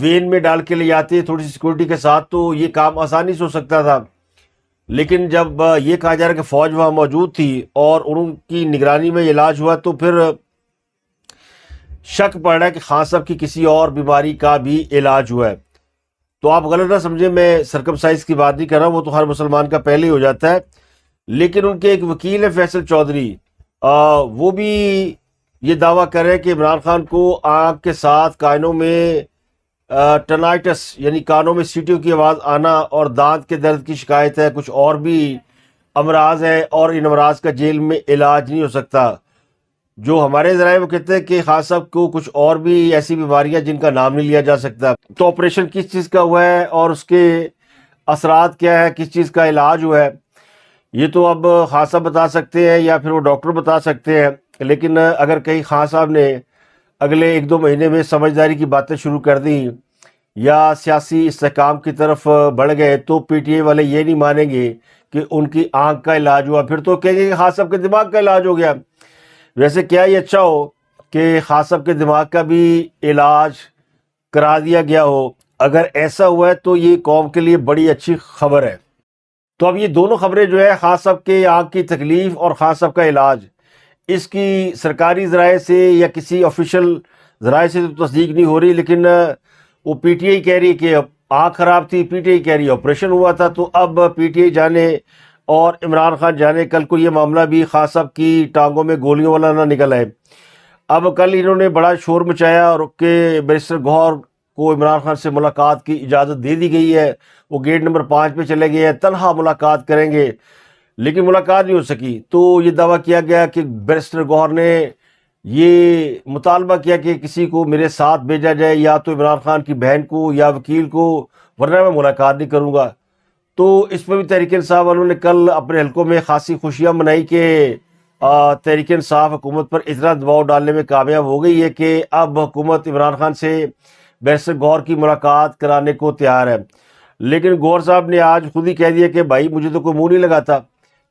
When میں ڈال کے لے جاتے تھوڑی سی سیکورٹی کے ساتھ تو یہ کام آسانی سے ہو سکتا تھا، لیکن جب یہ کہا جا رہا ہے کہ فوج وہاں موجود تھی اور ان کی نگرانی میں علاج ہوا تو پھر شک پڑ رہا ہے کہ خان صاحب کی کسی اور بیماری کا بھی علاج ہوا ہے۔ تو آپ غلط نہ سمجھیں، میں سرکمسائز کی بات نہیں کر رہا ہوں، وہ تو ہر مسلمان کا پہلے ہی ہو جاتا ہے، لیکن ان کے ایک وکیل ہے فیصل چودھری، وہ بھی یہ دعویٰ کر رہے ہیں کہ عمران خان کو آنکھ کے ساتھ کانوں میں ٹنائٹس یعنی کانوں میں سیٹیوں کی آواز آنا اور دانت کے درد کی شکایت ہے، کچھ اور بھی امراض ہیں اور ان امراض کا جیل میں علاج نہیں ہو سکتا۔ جو ہمارے ذرائع وہ کہتے ہیں کہ خان صاحب کو کچھ اور بھی ایسی بیماریاں جن کا نام نہیں لیا جا سکتا۔ تو آپریشن کس چیز کا ہوا ہے اور اس کے اثرات کیا ہے، کس چیز کا علاج ہوا ہے، یہ تو اب خان صاحب بتا سکتے ہیں یا پھر وہ ڈاکٹر بتا سکتے ہیں، لیکن اگر کہیں خان صاحب نے اگلے 1-2 مہینے میں سمجھداری کی باتیں شروع کر دیں یا سیاسی استحکام کی طرف بڑھ گئے تو پی ٹی آئی والے یہ نہیں مانیں گے کہ ان کی آنکھ کا علاج ہوا، پھر تو کہیں گے کہ خان صاحب کے دماغ کا علاج ہو گیا۔ ویسے کیا یہ اچھا ہو کہ خان صاحب کے دماغ کا بھی علاج کرا دیا گیا ہو؟ اگر ایسا ہوا ہے تو یہ قوم کے لیے بڑی اچھی خبر ہے۔ تو اب یہ دونوں خبریں جو ہے، خان صاحب کے آنکھ کی تکلیف اور خان صاحب کا علاج، اس کی سرکاری ذرائع سے یا کسی آفیشیل ذرائع سے تو تصدیق نہیں ہو رہی، لیکن وہ پی ٹی آئی کہہ رہی ہے کہ آنکھ خراب تھی، پی ٹی آئی کہہ رہی ہے آپریشن ہوا تھا، تو اب پی ٹی آئی جانے اور عمران خان جانے کل کو یہ معاملہ بھی خان صاحب کی ٹانگوں میں گولیوں والا نہ نکل آئے۔ اب کل انہوں نے بڑا شور مچایا اور کہ بیرسٹر گوہر کو عمران خان سے ملاقات کی اجازت دے دی گئی ہے، وہ گیٹ نمبر 5 پہ چلے گئے ہیں، تنہا ملاقات کریں گے، لیکن ملاقات نہیں ہو سکی۔ تو یہ دعویٰ کیا گیا کہ بیرسٹر گوہر نے یہ مطالبہ کیا کہ کسی کو میرے ساتھ بھیجا جائے، یا تو عمران خان کی بہن کو یا وکیل کو، ورنہ میں ملاقات نہیں کروں گا۔ تو اس پہ بھی تحریک انصاف والوں نے کل اپنے حلقوں میں خاصی خوشیاں منائی کہ تحریک انصاف حکومت پر اتنا دباؤ ڈالنے میں کامیاب ہو گئی ہے کہ اب حکومت عمران خان سے بیرسٹر گوہر کی ملاقات کرانے کو تیار ہے۔ لیکن گوہر صاحب نے آج خود ہی کہہ دیا کہ بھائی مجھے تو کوئی منہ نہیں لگاتا،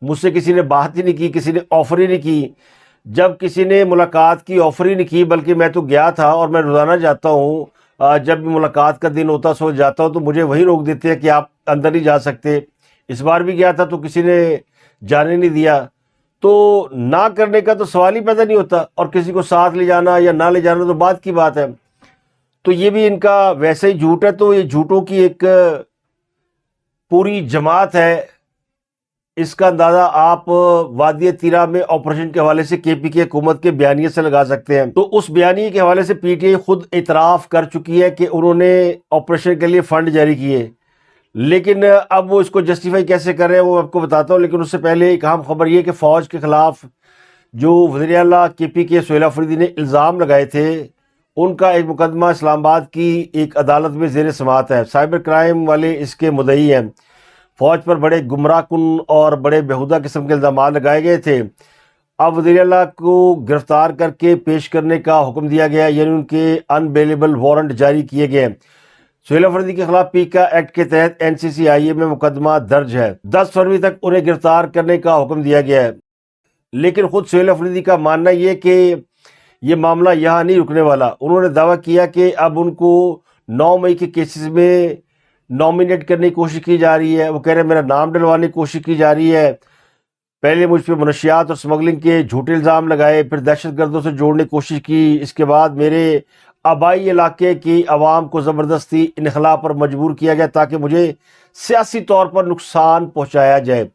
مجھ سے کسی نے بات ہی نہیں کی، کسی نے آفر ہی نہیں کی۔ جب کسی نے ملاقات کی آفر ہی نہیں کی، بلکہ میں تو گیا تھا اور میں روزانہ جاتا ہوں، جب بھی ملاقات کا دن ہوتا سو جاتا ہوں، تو مجھے وہی روک دیتے ہیں کہ آپ اندر نہیں جا سکتے۔ اس بار بھی گیا تھا تو کسی نے جانے نہیں دیا۔ تو نہ کرنے کا تو سوال ہی پیدا نہیں ہوتا، اور کسی کو ساتھ لے جانا یا نہ لے جانا تو بات کی بات ہے۔ تو یہ بھی ان کا ویسے ہی جھوٹ ہے، تو یہ جھوٹوں کی ایک پوری جماعت ہے۔ اس کا اندازہ آپ وادی تیرا میں آپریشن کے حوالے سے کے پی کے حکومت کے بیانیے سے لگا سکتے ہیں۔ تو اس بیانیے کے حوالے سے پی ٹی آئی خود اعتراف کر چکی ہے کہ انہوں نے آپریشن کے لیے فنڈ جاری کیے، لیکن اب وہ اس کو جسٹیفائی کیسے کر رہے ہیں وہ آپ کو بتاتا ہوں۔ لیکن اس سے پہلے ایک اہم خبر یہ کہ فوج کے خلاف جو وزیر اعلیٰ کے پی کے سہیل آفریدی نے الزام لگائے تھے، ان کا ایک مقدمہ اسلام آباد کی ایک عدالت میں زیر سماعت ہے۔ سائبر کرائم والے اس کے مدعی ہیں۔ فوج پر بڑے گمراہ کن اور بڑے بیہودہ قسم کے الزامات لگائے گئے تھے۔ اب وزیر اعلیٰ کو گرفتار کر کے پیش کرنے کا حکم دیا گیا، یعنی ان کے ان بیلیبل وارنٹ جاری کیے گئے۔ سہیل آفریدی کے خلاف پیکا ایکٹ کے تحت این سی سی آئی اے میں مقدمہ درج ہے۔ 10 فروری تک انہیں گرفتار کرنے کا حکم دیا گیا ہے، لیکن خود سہیل آفریدی کا ماننا یہ کہ یہ معاملہ یہاں نہیں رکنے والا۔ انہوں نے دعویٰ کیا کہ اب ان کو 9 مئی کے کیسز میں نامینیٹ کرنے کی کوشش کی جا رہی ہے۔ وہ کہہ رہے ہیں میرا نام ڈلوانے کی کوشش کی جا رہی ہے۔ پہلے مجھ پہ منشیات اور سمگلنگ کے جھوٹے الزام لگائے، پھر دہشت گردوں سے جوڑنے کی کوشش کی، اس کے بعد میرے آبائی علاقے کی عوام کو زبردستی انخلاء پر مجبور کیا گیا تاکہ مجھے سیاسی طور پر نقصان پہنچایا جائے۔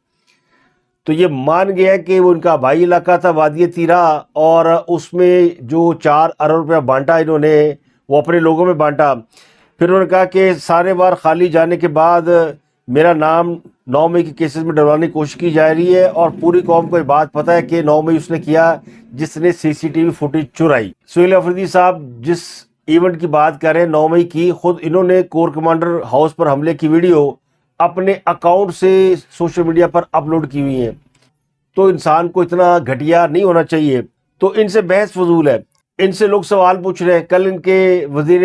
تو یہ مان گیا کہ وہ ان کا آبائی علاقہ تھا وادی تیرا، اور اس میں جو 4 ارب روپیہ بانٹا انہوں نے وہ اپنے لوگوں میں بانٹا۔ پھر انہوں نے کہا کہ سارے بار خالی جانے کے بعد میرا نام 9 مئی کے کیسز میں ڈلوانے کی کوشش کی جا رہی ہے، اور پوری قوم کو یہ بات پتہ ہے کہ 9 مئی اس نے کیا جس نے C C T V footage چرائی۔ سہیل آفریدی صاحب جس ایونٹ کی بات کر رہے ہیں 9 مئی کی، خود انہوں نے کور کمانڈر ہاؤس پر حملے کی ویڈیو اپنے اکاؤنٹ سے سوشل میڈیا پر اپلوڈ کی ہوئی ہیں۔ تو انسان کو اتنا گھٹیا نہیں ہونا چاہیے۔ تو ان سے بحث فضول ہے، ان سے لوگ سوال پوچھ رہے ہیں۔ کل ان کے وزیر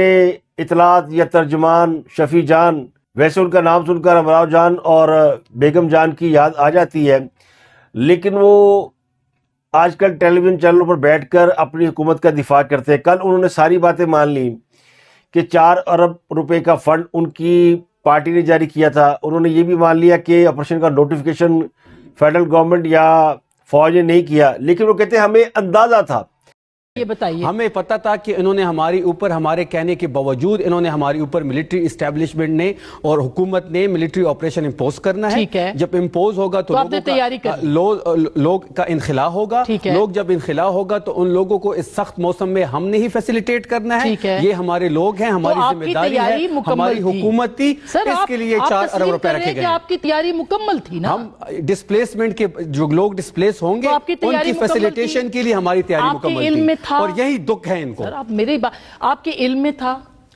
اطلاعات یا ترجمان شفیع جان، ویسے ان کا نام سن کر امراؤ جان اور بیگم جان کی یاد آ جاتی ہے، لیکن وہ آج کل ٹیلی ویژن چینلوں پر بیٹھ کر اپنی حکومت کا دفاع کرتے ہیں۔ کل انہوں نے ساری باتیں مان لیں کہ 4 ارب روپے کا فنڈ ان کی پارٹی نے جاری کیا تھا. انہوں نے یہ بھی مان لیا کہ آپریشن کا نوٹیفیکیشن فیڈرل گورنمنٹ یا فوج نے نہیں کیا, لیکن وہ کہتے ہیں ہمیں اندازہ تھا. یہ بتائیے, ہمیں پتہ تھا کہ انہوں نے ہماری اوپر, ہمارے کہنے کے باوجود انہوں نے ہماری اوپر ملٹری اسٹیبلشمنٹ نے اور حکومت نے ملٹری آپریشن امپوز کرنا ہے. جب امپوز ہوگا تو لوگ کا انخلا ہوگا. لوگ جب انخلا ہوگا تو ان لوگوں کو اس سخت موسم میں ہم نے ہی فیسیلیٹیٹ کرنا ہے. یہ ہمارے لوگ ہیں, ہماری ذمہ داری ہے, ہماری حکومت تھی. اس کے لیے 4 ارب روپے رکھے گئے. آپ کی تیاری مکمل تھی نا. ہم ڈسپلیسمنٹ کے جو لوگ ڈسپلیس ہوں گے ان کی فیسیلیٹیشن کے لیے ہماری تیاری مکمل تھی. اور یہی دکھ ہے ان کو. آپ کے علم میں تھا؟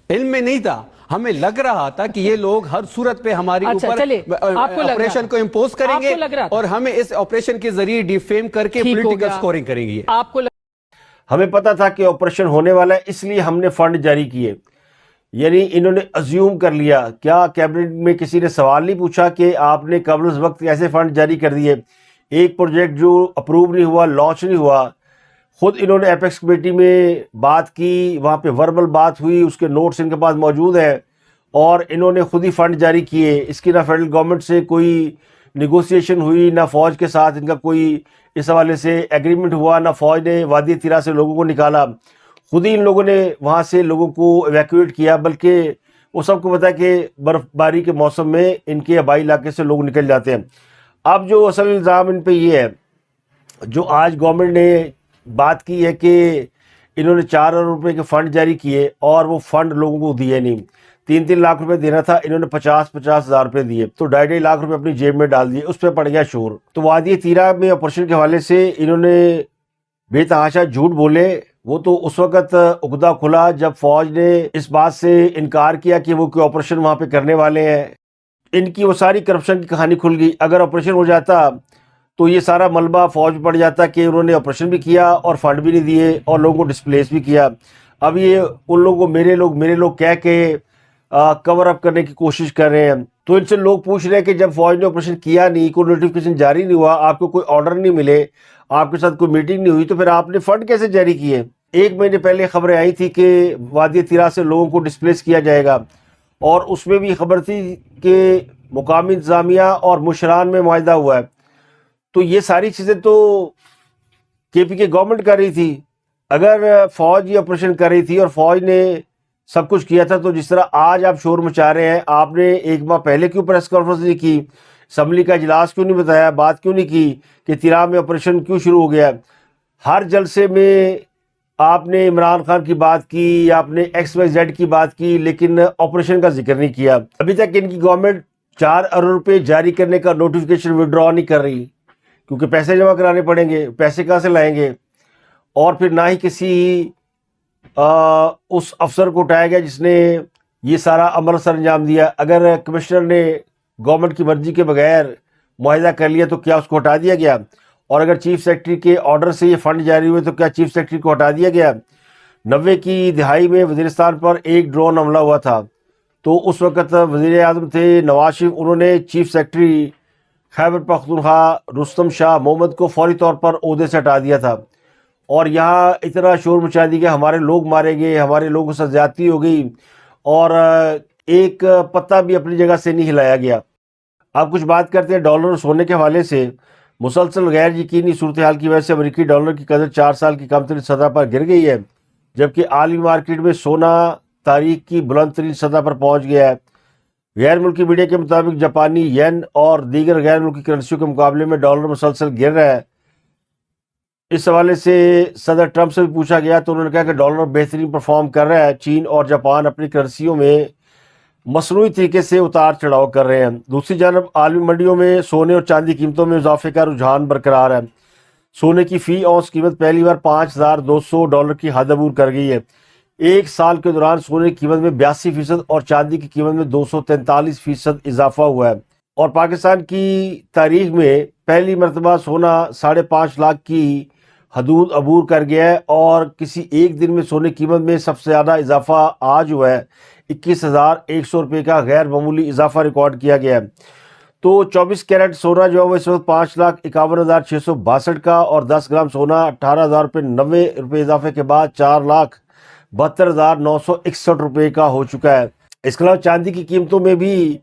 علم میں نہیں تھا, ہمیں لگ رہا تھا کہ یہ لوگ ہر صورت پہ ہماری اوپر آپریشن کو امپوز کریں گے اور ہمیں اس آپریشن کے ذریعے ڈیفیم کر کے پولیٹیکل سکورنگ کریں گے. ہمیں پتا تھا کہ آپریشن ہونے والا ہے, اس لیے ہم نے فنڈ جاری کیے. یعنی انہوں نے ازیوم کر لیا. کیا کیبنٹ میں کسی نے سوال نہیں پوچھا کہ آپ نے قبل اس وقت ایسے فنڈ جاری کر دیے؟ ایک پروجیکٹ جو اپروو نہیں ہوا, لانچ نہیں ہوا, خود انہوں نے ایپیکس کمیٹی میں بات کی, وہاں پہ وربل بات ہوئی, اس کے نوٹس ان کے پاس موجود ہیں, اور انہوں نے خود ہی فنڈ جاری کیے. اس کی نہ فیڈرل گورنمنٹ سے کوئی نیگوسیشن ہوئی, نہ فوج کے ساتھ ان کا کوئی اس حوالے سے ایگریمنٹ ہوا, نہ فوج نے وادی طیرہ سے لوگوں کو نکالا. خود ہی ان لوگوں نے وہاں سے لوگوں کو ایویکویٹ کیا, بلکہ وہ سب کو پتا ہے کہ برف باری کے موسم میں ان کے آبائی علاقے سے لوگ نکل جاتے ہیں. اب جو اصل الزام ان پہ یہ ہے, جو آج گورنمنٹ نے بات کی ہے کہ انہوں نے 4 ارب روپے کے فنڈ جاری کیے اور وہ فنڈ لوگوں کو دیے نہیں. 3 لاکھ روپے دینا تھا, انہوں نے 50 ہزار روپے دیے, تو 2.5 لاکھ روپے اپنی جیب میں ڈال دیے. اس پہ پڑ گیا شور. تو وادی طیرہ میں آپریشن کے حوالے سے انہوں نے بے تحاشا جھوٹ بولے. وہ تو اس وقت عقدہ کھلا جب فوج نے اس بات سے انکار کیا کہ وہ کوئی آپریشن وہاں پہ کرنے والے ہیں. ان کی وہ ساری کرپشن کی کہانی کھل گئی. اگر آپریشن ہو جاتا تو یہ سارا ملبہ فوج پڑ جاتا کہ انہوں نے آپریشن بھی کیا اور فنڈ بھی نہیں دیے اور لوگوں کو ڈسپلیس بھی کیا. اب یہ ان لوگوں کو میرے لوگ کہہ کے کور اپ کرنے کی کوشش کر رہے ہیں. تو ان سے لوگ پوچھ رہے ہیں کہ جب فوج نے آپریشن کیا نہیں, کوئی نوٹیفیکیشن جاری نہیں ہوا, آپ کو کوئی آرڈر نہیں ملے, آپ کے ساتھ کوئی میٹنگ نہیں ہوئی, تو پھر آپ نے فنڈ کیسے جاری کیے؟ 1 مہینے پہلے خبریں آئی تھی کہ وادی طیرہ سے لوگوں کو ڈسپلیس کیا جائے گا, اور اس میں بھی خبر تھی کہ مقامی انتظامیہ اور مشران میں معاہدہ ہوا ہے. تو یہ ساری چیزیں تو کے پی کے گورنمنٹ کر رہی تھی. اگر فوج یہ آپریشن کر رہی تھی اور فوج نے سب کچھ کیا تھا, تو جس طرح آج آپ شور مچا رہے ہیں, آپ نے 1 ماہ پہلے کیوں پریس کانفرنس نہیں کی, اسمبلی کا اجلاس کیوں نہیں بتایا, بات کیوں نہیں کی کہ طیرہ میں آپریشن کیوں شروع ہو گیا؟ ہر جلسے میں آپ نے عمران خان کی بات کی, آپ نے XYZ کی بات کی, لیکن آپریشن کا ذکر نہیں کیا. ابھی تک ان کی گورنمنٹ 4 ارب روپے جاری کرنے کا نوٹیفیکیشن وڈرا نہیں کر رہی, کیونکہ پیسے جمع کرانے پڑیں گے. پیسے کہاں سے لائیں گے؟ اور پھر نہ ہی کسی اس افسر کو اٹھایا گیا جس نے یہ سارا عمل سر انجام دیا. اگر کمشنر نے گورنمنٹ کی مرضی کے بغیر معاہدہ کر لیا تو کیا اس کو ہٹا دیا گیا؟ اور اگر چیف سیکرٹری کے آرڈر سے یہ فنڈ جاری ہوئے تو کیا چیف سیکرٹری کو ہٹا دیا گیا؟ 90 کی دہائی میں وزیرستان پر ایک ڈرون حملہ ہوا تھا, تو اس وقت وزیر اعظم تھے نواز شریف, انہوں نے چیف سیکرٹری خیبر پختونخوا رستم شاہ محمد کو فوری طور پر عہدے سے ہٹا دیا تھا. اور یہاں اتنا شور مچا دیا کہ ہمارے لوگ مارے گئے, ہمارے لوگوں سے زیادتی ہو گئی, اور ایک پتہ بھی اپنی جگہ سے نہیں ہلایا گیا. آپ کچھ بات کرتے ہیں ڈالر سونے کے حوالے سے. مسلسل غیر یقینی صورتحال کی وجہ سے امریکی ڈالر کی قدر 4 سال کی کم ترین سطح پر گر گئی ہے, جبکہ عالمی مارکیٹ میں سونا تاریخ کی بلند ترین سطح پر پہنچ گیا ہے. غیر ملکی میڈیا کے مطابق جاپانی ین اور دیگر غیر ملکی کرنسیوں کے مقابلے میں ڈالر مسلسل گر رہا ہے. اس حوالے سے صدر ٹرمپ سے بھی پوچھا گیا تو انہوں نے کہا کہ ڈالر بہترین پرفارم کر رہا ہے. چین اور جاپان اپنی کرنسیوں میں مصنوعی طریقے سے اتار چڑھاؤ کر رہے ہیں. دوسری جانب عالمی منڈیوں میں سونے اور چاندی قیمتوں میں اضافے کا رجحان برقرار ہے. سونے کی فی اونس قیمت پہلی بار $5,200 کی حد عبور کر گئی ہے. 1 سال کے دوران سونے کی قیمت میں 82% اور چاندی کی قیمت میں 243% اضافہ ہوا ہے. اور پاکستان کی تاریخ میں پہلی مرتبہ سونا 5.5 لاکھ کی حدود عبور کر گیا ہے, اور کسی ایک دن میں سونے کی قیمت میں سب سے زیادہ اضافہ آج ہوا ہے. 21,100 روپے کا غیر معمولی اضافہ ریکارڈ کیا گیا ہے. تو 24 کیرٹ سونا جو ہے وہ اس وقت 5,51,662 کا, اور 10 گرام سونا 18,090 روپے اضافے کے بعد 4,52,000 72,961 روپے کا ہو چکا ہے۔ اس کے علاوہ چاندی کی قیمتوں میں بھی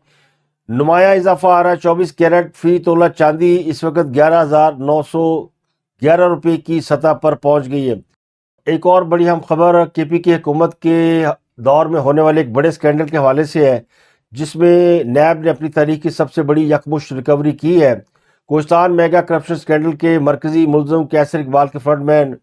نمایاں اضافہ آ رہا ہے۔ 24 کیرٹ فی تولہ چاندی اس وقت 11,911 روپے کی سطح پر پہنچ گئی ہے۔ ایک اور بڑی اہم خبر کے پی کی حکومت کے دور میں ہونے والے ایک بڑے اسکینڈل کے حوالے سے ہے، جس میں نیب نے اپنی تاریخ کی سب سے بڑی یکمشت ریکوری کی ہے۔ کوہستان میگا کرپشن اسکینڈل کے مرکزی ملزم کیسر اقبال کے فرنٹ مین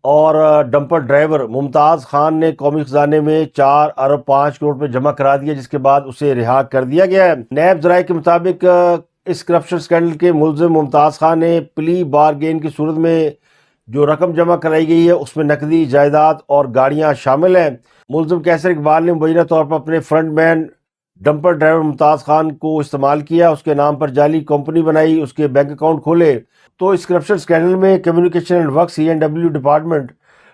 اور ڈمپر ڈرائیور ممتاز خان نے قومی خزانے میں 4.5 ارب روپے جمع کرا دیا، جس کے بعد اسے رہا کر دیا گیا ہے۔ نیب ذرائع کے مطابق اس کرپشن اسکینڈل کے ملزم ممتاز خان نے پلی بارگین کی صورت میں جو رقم جمع کرائی گئی ہے اس میں نقدی جائیداد اور گاڑیاں شامل ہیں۔ ملزم کیسر اقبال نے مبینہ طور پر اپنے فرنٹ مین ڈمپر ڈرائیور ممتاز خان کو استعمال کیا، اس کے نام پر جعلی کمپنی بنائی، اس کے بینک اکاؤنٹ کھولے۔ تو اس کرپشن اسکینڈل میں communication and works CNW department,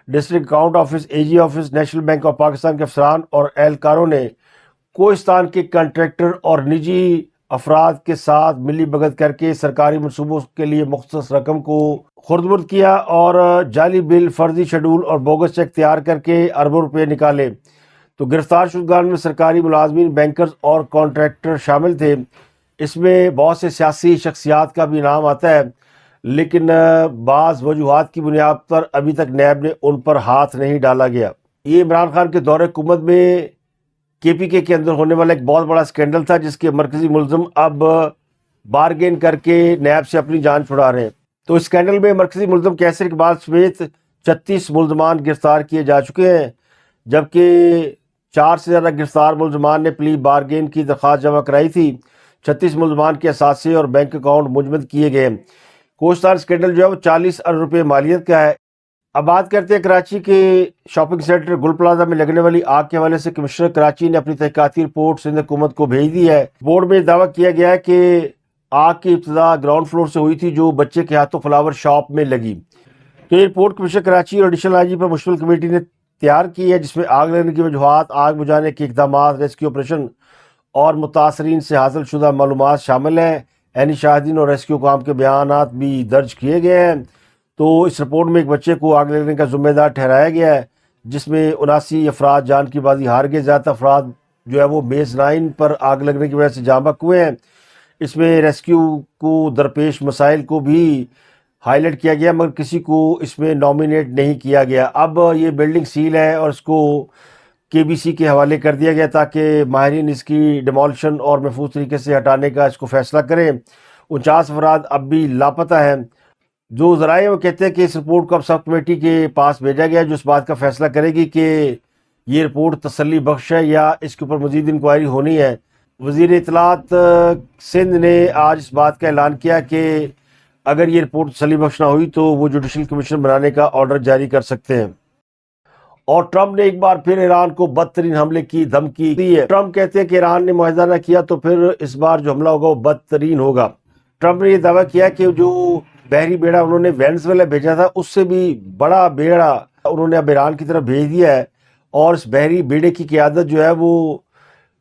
district account office, AG office, national bank of Pakistan کے افسران اور اہلکاروں نے کوہستان کے کنٹریکٹر اور نجی افراد کے ساتھ ملی بھگت کر کے سرکاری منصوبوں کے لیے مختص رقم کو خردبرد کیا اور جعلی بل، فرضی شیڈول اور بوگس چیک تیار کر کے اربوں روپے نکالے۔ تو گرفتار شدگان میں سرکاری ملازمین، بینکرز اور کانٹریکٹر شامل تھے۔ اس میں بہت سے سیاسی شخصیات کا بھی نام آتا ہے، لیکن بعض وجوہات کی بنیاد پر ابھی تک نیب نے ان پر ہاتھ نہیں ڈالا گیا۔ یہ عمران خان کے دور حکومت میں KPK کے اندر ہونے والا ایک بہت بڑا اسکینڈل تھا، جس کے مرکزی ملزم اب بارگین کر کے نیب سے اپنی جان چھڑا رہے ہیں۔ تو اس اسکینڈل میں مرکزی ملزم کیسر اقبال سمیت 36 ملزمان گرفتار کیے جا چکے ہیں، جبکہ 4 سے زیادہ گرفتار ملزمان نے پلی بارگین کی درخواست جمع کرائی تھی۔ 36 ملزمان کے اثاثے اور بینک اکاؤنٹ منجمد کیے گئے۔ کوہستان اسکینڈل جو ہے وہ 40 ارب روپے مالیت کا ہے۔ اب بات کرتے ہیں کراچی کے شاپنگ سینٹر گل پلازا میں لگنے والی آگ کے حوالے سے۔ کمشنر کراچی نے اپنی تحقیقاتی رپورٹ سندھ حکومت کو بھیج دی ہے۔ رپورٹ میں دعویٰ کیا گیا ہے کہ آگ کی ابتدا گراؤنڈ فلور سے ہوئی تھی، جو بچے کے ہاتھوں فلاور شاپ میں لگی۔ تو یہ رپورٹ کمشنر کراچی اور ایڈیشنل IG پر مشتمل کمیٹی نے تیار کی ہے، جس میں آگ لگنے کی وجوہات، آگ بجھانے کے اقدامات، ریسکیو آپریشن اور متاثرین سے حاصل شدہ معلومات شامل ہیں۔ عینی شاہدین اور ریسکیو کام کے بیانات بھی درج کیے گئے ہیں۔ تو اس رپورٹ میں ایک بچے کو آگ لگنے کا ذمہ دار ٹھہرایا گیا ہے، جس میں 79 افراد جان کی بازی ہار گئے۔ زیادہ افراد جو ہے وہ میزنائن پر آگ لگنے کی وجہ سے جاں بحق ہوئے ہیں۔ اس میں ریسکیو کو درپیش مسائل کو بھی ہائی لائٹ کیا گیا، مگر کسی کو اس میں نامینیٹ نہیں کیا گیا۔ اب یہ بلڈنگ سیل ہے اور اس کو KBC کے حوالے کر دیا گیا تاکہ ماہرین اس کی ڈیمولشن اور محفوظ طریقے سے ہٹانے کا اس کو فیصلہ کریں۔ 49 افراد اب بھی لاپتہ ہیں۔ جو ذرائع وہ کہتے ہیں کہ اس رپورٹ کو اب سب کمیٹی کے پاس بھیجا گیا، جو اس بات کا فیصلہ کرے گی کہ یہ رپورٹ تسلی بخش ہے یا اس کے اوپر مزید انکوائری ہونی ہے۔ وزیر اطلاعات سندھ نے آج اس بات کا اعلان کیا کہ اگر یہ رپورٹ تسلی بخش نہ ہوئی تو وہ جوڈیشل کمیشن بنانے کا آرڈر جاری کر سکتے ہیں۔ اور ٹرمپ نے ایک بار پھر ایران کو بدترین حملے کی دھمکی دی ہے۔ ٹرمپ کہتے ہیں کہ ایران نے معاہدہ نہ کیا تو پھر اس بار جو حملہ ہوگا وہ بدترین ہوگا۔ ٹرمپ نے یہ دعویٰ کیا کہ جو بحری بیڑا انہوں نے وینزویلا بھیجا تھا، اس سے بھی بڑا بیڑا انہوں نے اب ایران کی طرف بھیج دیا ہے، اور اس بحری بیڑے کی قیادت جو ہے وہ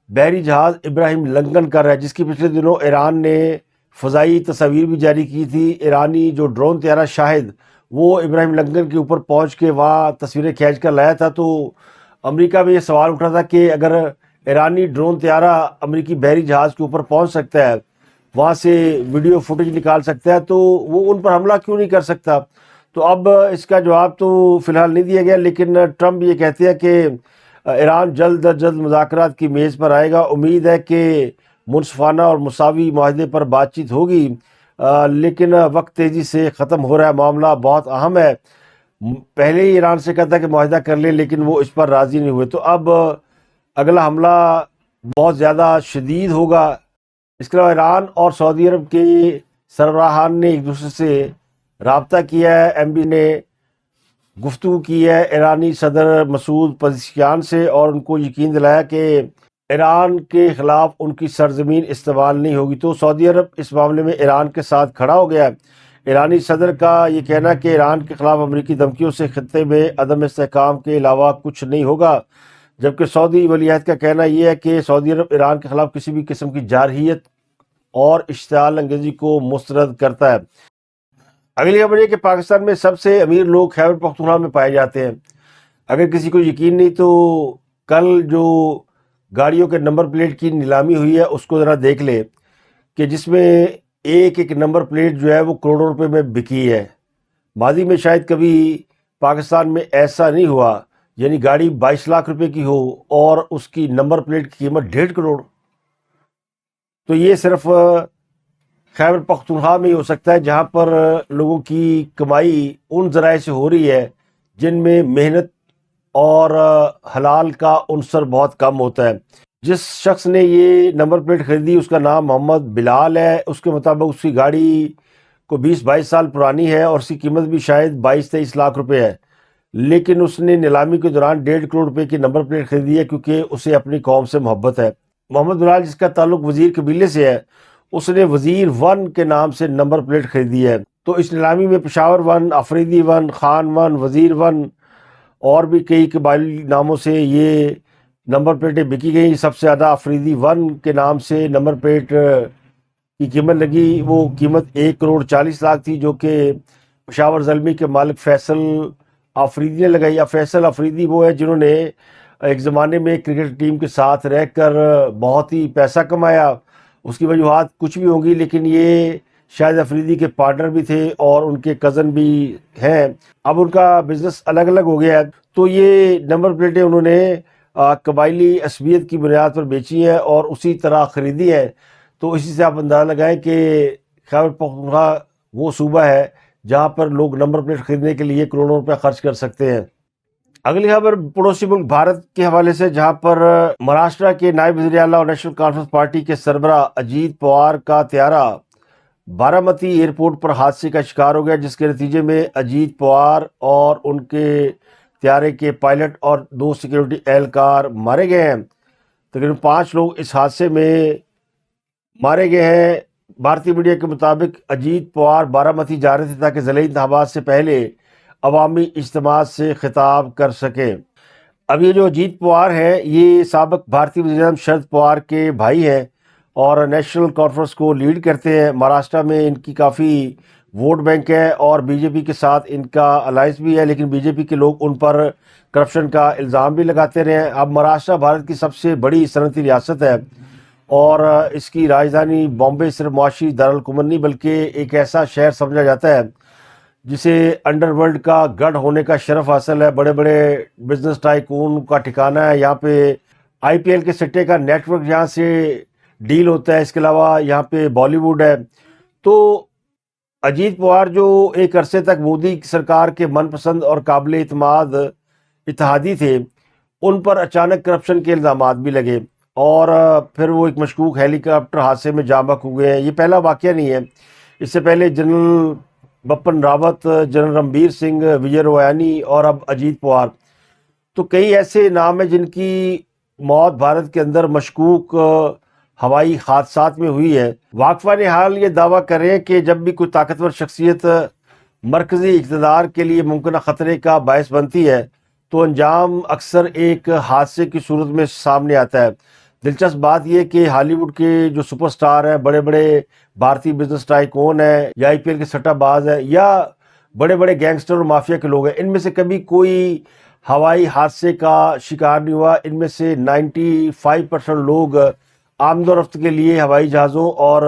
بحری جہاز ابراہیم لنگن کر رہا ہے، جس کی پچھلے دنوں ایران نے فضائی تصاویر بھی جاری کی تھی۔ ایرانی جو ڈرون طیارہ شاہد، وہ ابراہیم لنگن کے اوپر پہنچ کے وہاں تصویریں کھینچ کر لایا تھا۔ تو امریکہ میں یہ سوال اٹھا تھا کہ اگر ایرانی ڈرون طیارہ امریکی بحری جہاز کے اوپر پہنچ سکتا ہے، وہاں سے ویڈیو فوٹیج نکال سکتا ہے، تو وہ ان پر حملہ کیوں نہیں کر سکتا؟ تو اب اس کا جواب تو فی الحال نہیں دیا گیا، لیکن ٹرمپ یہ کہتے ہیں کہ ایران جلد از جلد مذاکرات کی میز پر آئے گا۔ امید ہے کہ منصفانہ اور مساوی معاہدے پر بات چیت ہوگی، لیکن وقت تیزی سے ختم ہو رہا ہے، معاملہ بہت اہم ہے۔ پہلے ہی ایران سے کہتا کہ معاہدہ کر لیں، لیکن وہ اس پر راضی نہیں ہوئے، تو اب اگلا حملہ بہت زیادہ شدید ہوگا۔ اس کے علاوہ ایران اور سعودی عرب کے سربراہان نے ایک دوسرے سے رابطہ کیا ہے۔ MB نے گفتگو کی ہے ایرانی صدر مسعود پزشکیان سے، اور ان کو یقین دلایا کہ ایران کے خلاف ان کی سرزمین استعمال نہیں ہوگی۔ تو سعودی عرب اس معاملے میں ایران کے ساتھ کھڑا ہو گیا ہے۔ ایرانی صدر کا یہ کہنا کہ ایران کے خلاف امریکی دھمکیوں سے خطے میں عدم استحکام کے علاوہ کچھ نہیں ہوگا، جبکہ سعودی ولی عہد کا کہنا یہ ہے کہ سعودی عرب ایران کے خلاف کسی بھی قسم کی جارحیت اور اشتعال انگیزی کو مسترد کرتا ہے۔ اگلی خبر یہ کہ پاکستان میں سب سے امیر لوگ خیبر پختونخوا میں پائے جاتے ہیں۔ اگر کسی کو یقین نہیں تو کل جو گاڑیوں کے نمبر پلیٹ کی نیلامی ہوئی ہے اس کو ذرا دیکھ لے کہ جس میں ایک ایک نمبر پلیٹ جو ہے وہ کروڑوں روپے میں بکی ہے. ماضی میں شاید کبھی پاکستان میں ایسا نہیں ہوا، یعنی گاڑی 22 لاکھ روپے کی ہو اور اس کی نمبر پلیٹ کی قیمت 1.5 کروڑ. تو یہ صرف خیبر پختونخوا میں ہی ہو سکتا ہے جہاں پر لوگوں کی کمائی ان ذرائع سے ہو رہی ہے جن میں محنت اور حلال کا عنصر بہت کم ہوتا ہے. جس شخص نے یہ نمبر پلیٹ خریدی اس کا نام محمد بلال ہے. اس کے مطابق اس کی گاڑی کو 20-22 سال پرانی ہے اور اس کی قیمت بھی شاید 22-23 لاکھ روپے ہے، لیکن اس نے نیلامی کے دوران 1.5 کروڑ روپے کی نمبر پلیٹ خریدی ہے کیونکہ اسے اپنی قوم سے محبت ہے. محمد بلال جس کا تعلق وزیر قبیلے سے ہے، اس نے وزیر 1 کے نام سے نمبر پلیٹ خریدی ہے. تو اس نیلامی میں پشاور 1، آفریدی 1، خان 1، وزیر 1 اور بھی کئی قبائلی ناموں سے یہ نمبر پلیٹیں بکی گئیں. سب سے زیادہ آفریدی 1 کے نام سے نمبر پلیٹ کی قیمت لگی، وہ قیمت 1 کروڑ 40 لاکھ تھی جو کہ پشاور زلمی کے مالک فیصل آفریدی نے لگائی. اب فیصل آفریدی وہ ہے جنہوں نے ایک زمانے میں کرکٹ ٹیم کے ساتھ رہ کر بہت ہی پیسہ کمایا. اس کی وجوہات کچھ بھی ہوں گی لیکن یہ شاید آفریدی کے پارٹنر بھی تھے اور ان کے کزن بھی ہیں. اب ان کا بزنس الگ الگ ہو گیا ہے. تو یہ نمبر پلیٹیں انہوں نے قبائلی عصبیت کی بنیاد پر بیچی ہیں اور اسی طرح خریدی ہیں. تو اسی سے آپ اندازہ لگائیں کہ خیبر پختونخوا وہ صوبہ ہے جہاں پر لوگ نمبر پلیٹ خریدنے کے لیے کروڑوں روپے خرچ کر سکتے ہیں. اگلی خبر پڑوسی ملک بھارت کے حوالے سے، جہاں پر مہاراشٹرا کے نائب وزیر اعلیٰ اور نیشنل کانفرنس پارٹی کے سربراہ اجیت پوار کا طیارہ بارامتی ایئرپورٹ پر حادثے کا شکار ہو گیا، جس کے نتیجے میں اجیت پوار اور ان کے طیارے کے پائلٹ اور 2 سیکیورٹی اہلکار مارے گئے ہیں. تقریباً 5 لوگ اس حادثے میں مارے گئے ہیں. بھارتی میڈیا کے مطابق اجیت پوار بارامتی جا رہے تھے تاکہ ضلعی انتخابات سے پہلے عوامی اجتماعات سے خطاب کر سکیں. اب یہ جو اجیت پوار ہیں یہ سابق بھارتی وزیر اعظم شرد پوار کے بھائی ہیں اور نیشنل کانفرنس کو لیڈ کرتے ہیں. مہاراشٹرا میں ان کی کافی ووٹ بینک ہے اور بی جے پی کے ساتھ ان کا الائنس بھی ہے، لیکن بی جے پی کے لوگ ان پر کرپشن کا الزام بھی لگاتے رہے ہیں. اب مہاراشٹرا بھارت کی سب سے بڑی صنعتی ریاست ہے اور اس کی راجدھانی بامبے صرف معاشی دارالحکومت نہیں بلکہ ایک ایسا شہر سمجھا جاتا ہے جسے انڈر ورلڈ کا گڑھ ہونے کا شرف حاصل ہے. بڑے بڑے بزنس ٹائکون کا ٹھکانہ ہے. یہاں پہ آئی پی ایل کے سٹے کا نیٹ ورک یہاں سے ڈیل ہوتا ہے. اس کے علاوہ یہاں پہ بالی ووڈ ہے. تو اجیت پوار جو ایک عرصے تک مودی سرکار کے من پسند اور قابل اعتماد اتحادی تھے، ان پر اچانک کرپشن کے الزامات بھی لگے اور پھر وہ ایک مشکوک ہیلی کاپٹر حادثے میں جاں بحق ہو گئے ہیں. یہ پہلا واقعہ نہیں ہے. اس سے پہلے جنرل بپن راوت، جنرل رنبیر سنگھ، وجے رویانی اور اب اجیت پوار، تو کئی ایسے نام ہیں جن کی موت بھارت کے اندر مشکوک ہوائی حادثات میں ہوئی ہے. واقفہ نے حال یہ دعویٰ کر رہے ہیں کہ جب بھی کوئی طاقتور شخصیت مرکزی اقتدار کے لیے ممکنہ خطرے کا باعث بنتی ہے تو انجام اکثر ایک حادثے کی صورت میں سامنے آتا ہے. دلچسپ بات یہ کہ ہالی ووڈ کے جو سپر سٹار ہیں، بڑے بڑے بھارتی بزنس ٹائکون ہیں یا آئی پی ایل کے سٹہ باز ہیں یا بڑے بڑے گینگسٹر اور مافیا کے لوگ ہیں، ان میں سے کبھی کوئی ہوائی حادثے کا شکار نہیں ہوا. ان میں سے 95% لوگ آمد و رفت کے لیے ہوائی جہازوں اور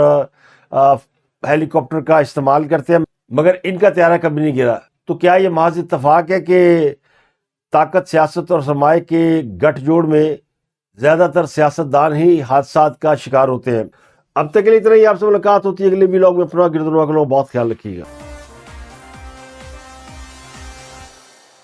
ہیلی کاپٹر کا استعمال کرتے ہیں، مگر ان کا طیارہ کبھی نہیں گرا. تو کیا یہ محض اتفاق ہے کہ طاقت، سیاست اور سرمایہ کے گٹھ جوڑ میں زیادہ تر سیاستدان ہی حادثات کا شکار ہوتے ہیں؟ اب تک کے لیے اتنا ہی. آپ سے ملاقات ہوتی ہے اگلے ولاگ میں. اپنا گرد و نواح کا بہت خیال رکھیے گا.